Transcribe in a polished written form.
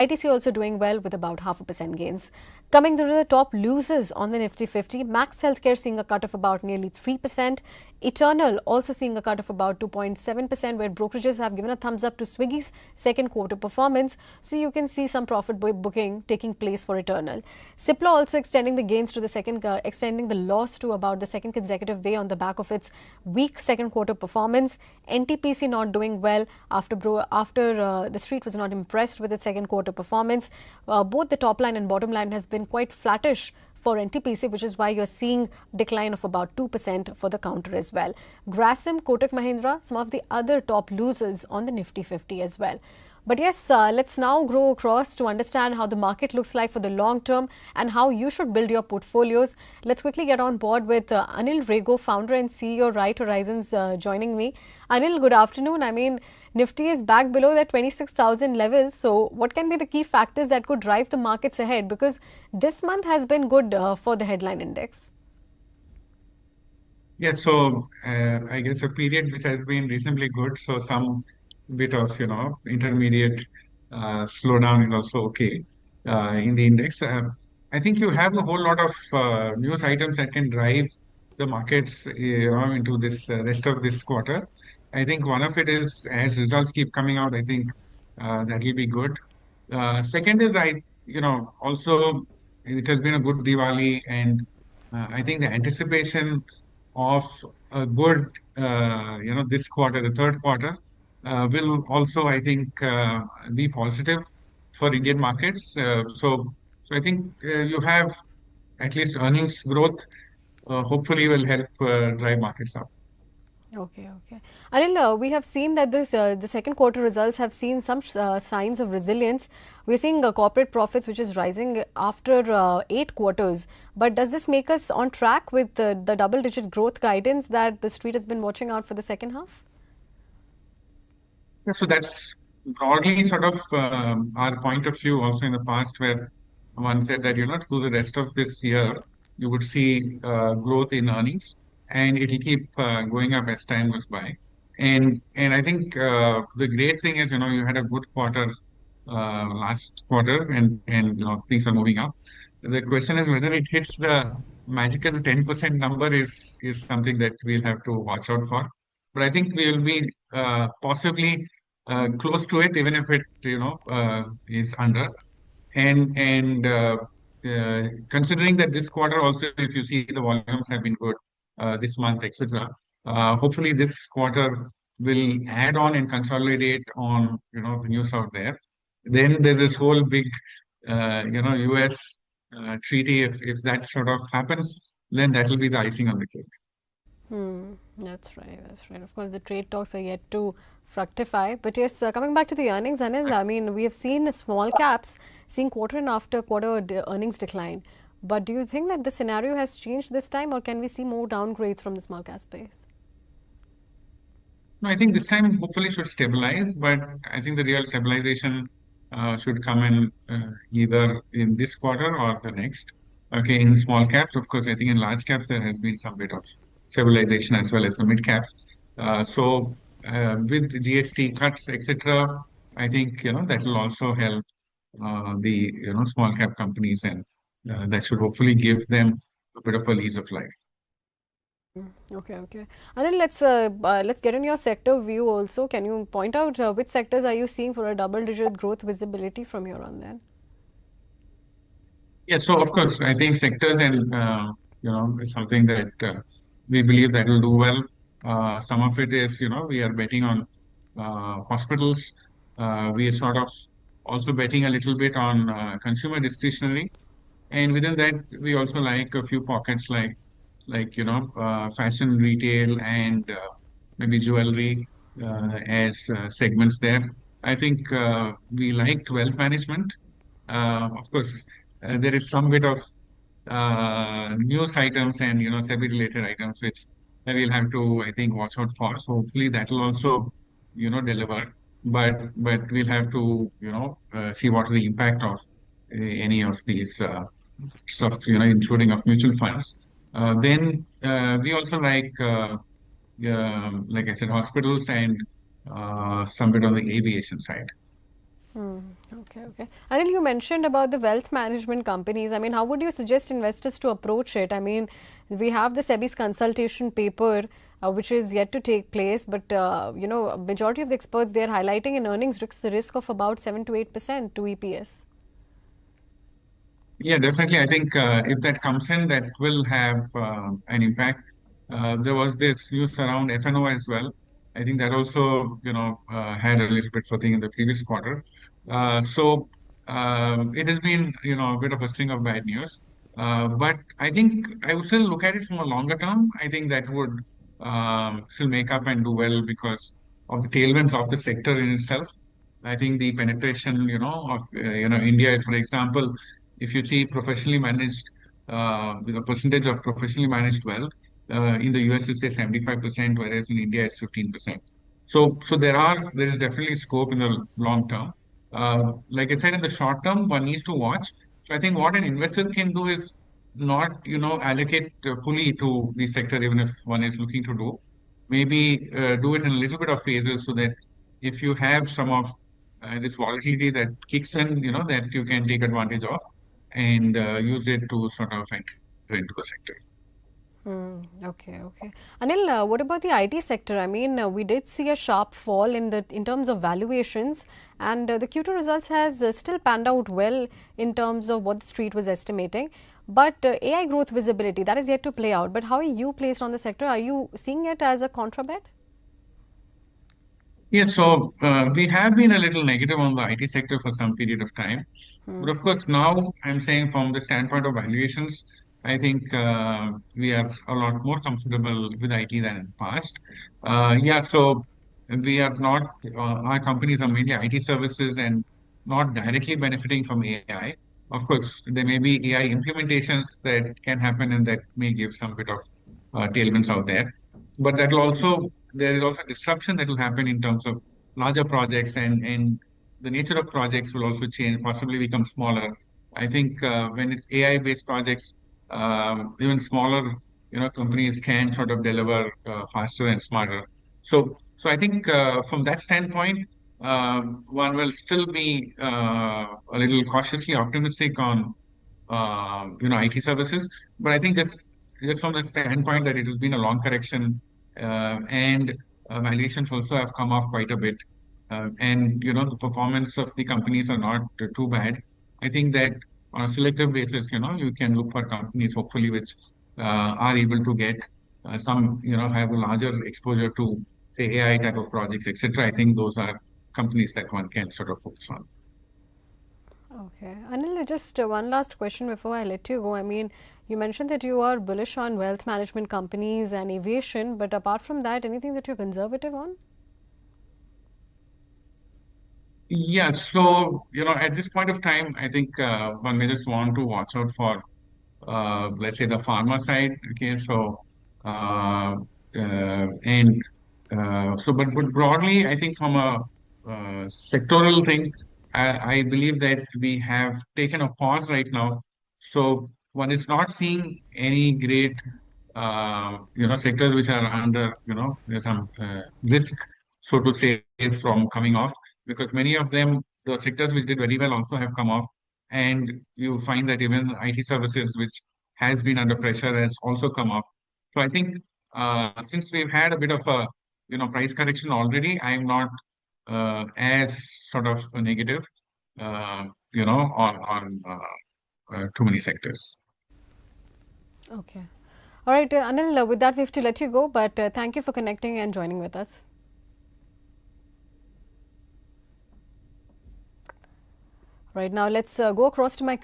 ITC also doing well with about 0.5% gains. Coming to the top losers on the Nifty 50, Max Healthcare seeing a cut of about nearly 3%. Eternal also seeing a cut of about 2.7%, where brokerages have given a thumbs up to Swiggy's second quarter performance. So you can see some profit booking taking place for Eternal. Cipla also extending the gains to the extending the loss to about the second consecutive day on the back of its weak second quarter performance. NTPC not doing well after the street was not impressed with its second quarter performance. Both the top line and bottom line has been quite flattish for NTPC, which is why you're seeing decline of about 2% for the counter as well. Grasim, Kotak Mahindra, some of the other top losers on the Nifty 50 as well. But yes, let's now go across to understand how the market looks like for the long term and how you should build your portfolios. Let's quickly get on board with Anil Rego, founder and CEO, Right Horizons, joining me. Anil, good afternoon. I mean, Nifty is back below that 26,000 levels. So what can be the key factors that could drive the markets ahead? Because this month has been good for the headline index. Yes, so I guess a period which has been reasonably good. So some bit of, intermediate slowdown is also okay in the index. I think you have a whole lot of news items that can drive the markets, into this rest of this quarter. I think one of it is as results keep coming out, I think that will be good. Second is also it has been a good Diwali, and I think the anticipation of a good, this quarter, the third quarter, will also, I think, be positive for Indian markets. So I think you have at least earnings growth, hopefully will help drive markets up. Okay. Anil, we have seen that the second quarter results have seen some signs of resilience. We're seeing corporate profits, which is rising after 8 quarters. But does this make us on track with the double-digit growth guidance that the street has been watching out for the second half? Yeah, so that's broadly sort of our point of view also in the past, where one said that, through the rest of this year, you would see growth in earnings, and it'll keep going up as time goes by. And I think the great thing is, you had a good quarter last quarter, and things are moving up. The question is whether it hits the magical 10% number is something that we'll have to watch out for. But I think we will be possibly close to it, even if it is under. And considering that this quarter also, if you see the volumes have been good this month, etc. Hopefully, this quarter will add on and consolidate on the news out there. Then there's this whole big US treaty. If that sort of happens, then that will be the icing on the cake. That's right. That's right. Of course, the trade talks are yet to fructify. But yes, coming back to the earnings, Anil, I mean, we have seen small caps seeing quarter and after quarter earnings decline. But do you think that the scenario has changed this time, or can we see more downgrades from the small cap space? No, I think this time hopefully should stabilize, but I think the real stabilization should come in either in this quarter or the next. Okay, in small caps, of course, I think in large caps there has been some bit of stabilization as well as the mid caps. With the GST cuts, etc., I think that will also help the small cap companies, and that should hopefully give them a bit of a lease of life. Okay. And then let's get in your sector view also. Can you point out which sectors are you seeing for a double-digit growth visibility from here on then? Yeah, so of course, I think sectors and is something that we believe that will do well. Some of it is we are betting on hospitals. We are sort of also betting a little bit on consumer discretionary, and within that we also like a few pockets like fashion retail and maybe jewelry as segments there. I think we liked wealth management. Of course, there is some bit of news items and SEBI related items which we'll have to, I think, watch out for. So hopefully that will also deliver. But we'll have to see what the impact of any of these stuff, including of mutual funds. Then we also like I said, hospitals and some bit on the aviation side. Okay, okay. Anil, you mentioned about the wealth management companies. I mean, how would you suggest investors to approach it? I mean, we have the SEBI's consultation paper, which is yet to take place, but majority of the experts, they are highlighting an earnings risk of about 7 to 8% to EPS. Yeah, definitely. I think if that comes in, that will have an impact. There was this news around FNO as well. I think that also, had a little bit of thing in the previous quarter. It has been, a bit of a string of bad news. But I think I would still look at it from a longer term. I think that would still make up and do well because of the tailwinds of the sector in itself. I think the penetration, of India, for example, if you see professionally managed, the percentage of professionally managed wealth in the US is say 75%, whereas in India it's 15%. So there is definitely scope in the long term. Like I said, in the short term, one needs to watch. So I think what an investor can do is not, allocate fully to the sector, even if one is looking to do. Maybe do it in a little bit of phases so that if you have some of this volatility that kicks in, that you can take advantage of and use it to sort of enter into the sector. Okay, okay. Anil, what about the IT sector? I mean, we did see a sharp fall in terms of valuations, and the Q2 results has still panned out well in terms of what the street was estimating. But AI growth visibility, that is yet to play out. But how are you placed on the sector? Are you seeing it as a contra bet? Yes, so we have been a little negative on the IT sector for some period of time. But of course, now I'm saying from the standpoint of valuations, I think we are a lot more comfortable with IT than in the past. Yeah, so we are not, our companies are mainly IT services and not directly benefiting from AI. Of course, there may be AI implementations that can happen and that may give some bit of tailwinds out there. But that will also, there is also disruption that will happen in terms of larger projects and the nature of projects will also change, possibly become smaller. I think when it's AI-based projects, even smaller, companies can sort of deliver faster and smarter. So I think from that standpoint, one will still be a little cautiously optimistic on IT services. But I think just from the standpoint that it has been a long correction and valuations also have come off quite a bit, and the performance of the companies are not too bad. I think that on a selective basis, you can look for companies hopefully which are able to get some, have a larger exposure to say AI type of projects, etc. I think those are companies that one can sort of focus on. Okay. Anil, just one last question before I let you go. I mean, you mentioned that you are bullish on wealth management companies and aviation, but apart from that, anything that you're conservative on? Yeah, so at this point of time, I think one may just want to watch out for let's say the pharma side. Okay, so and but broadly, I think from a sectoral thing, I believe that we have taken a pause right now. So one is not seeing any great sectors which are under there's some risk, so to say, from coming off because many of them, the sectors which did very well also have come off and you find that even IT services, which has been under pressure, has also come off. So I think since we've had a bit of a price correction already, I'm not as sort of negative, on too many sectors. Okay. All right, Anil, with that, we have to let you go, but thank you for connecting and joining with us. Right now, let's go across to my